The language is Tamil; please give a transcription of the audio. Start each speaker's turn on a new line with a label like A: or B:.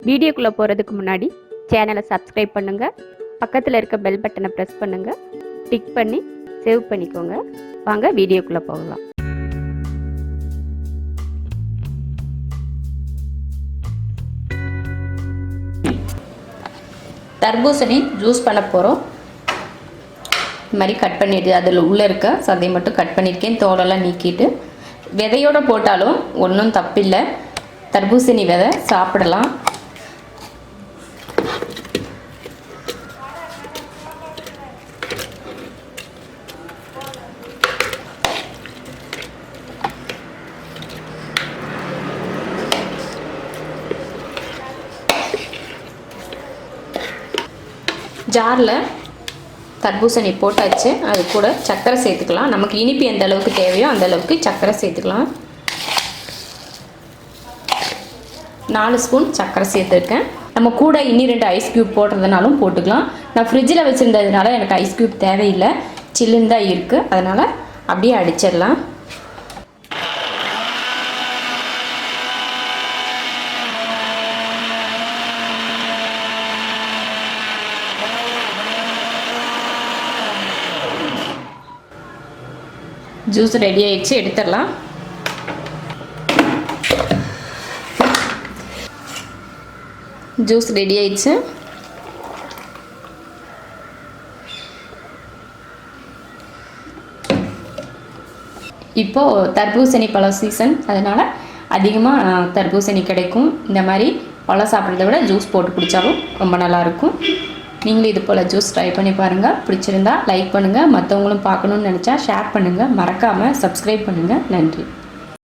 A: வீடியோக்குள்ளே போகிறதுக்கு முன்னாடி சேனலை சப்ஸ்கிரைப் பண்ணுங்கள், பக்கத்தில் இருக்க பெல் பட்டனை ப்ரெஸ் பண்ணுங்கள், டிக் பண்ணி சேவ் பண்ணிக்கோங்க. வாங்க வீடியோக்குள்ளே போகலாம்.
B: தர்பூசணி ஜூஸ் பண்ண போகிறோம். இது மாதிரி கட் பண்ணிட்டு அதில் உள்ளே இருக்க சதையை மட்டும் கட் பண்ணியிருக்கேன். தோலெல்லாம் நீக்கிட்டு விதையோடு போட்டாலும் ஒன்றும் தப்பில்லை. தர்பூசணி விதை சாப்பிடலாம். ஜாரில் தர்பூசணி போட்டாச்சு. அது கூட சர்க்கரை சேர்த்துக்கலாம். நமக்கு இனிப்பு எந்த அளவுக்கு தேவையோ அந்த அளவுக்கு சர்க்கரை சேர்த்துக்கலாம். 4 ஸ்பூன் சர்க்கரை சேர்த்துருக்கேன். நம்ம கூட இன்னி 2 ஐஸ் க்யூப் போடுறதுனாலும் போட்டுக்கலாம். நான் ஃப்ரிட்ஜில் வச்சுருந்ததுனால எனக்கு ஐஸ் க்யூப் தேவையில்லை, சில்லுன்னு தான் இருக்குது. அதனால் அப்படியே அடிச்சிடலாம். ஜூஸ் ரெடி ஆயிடுச்சு, எடுத்துடலாம். ஜூஸ் ரெடி ஆயிடுச்சு. இப்போது தர்பூசணி பழம் சீசன், அதனால் அதிகமாக தர்பூசணி கிடைக்கும். இந்த மாதிரி பழம் சாப்பிட்றத விட ஜூஸ் போட்டு குடித்தாலும் ரொம்ப நல்லாயிருக்கும். நீங்களும் இது போல் ஜூஸ் ட்ரை பண்ணி பாருங்கள். பிடிச்சிருந்தா லைக் பண்ணுங்கள். மற்றவங்களும் பார்க்கணுன்னு நினச்சா ஷேர் பண்ணுங்கள். மறக்காமல் சப்ஸ்கிரைப் பண்ணுங்கள். நன்றி.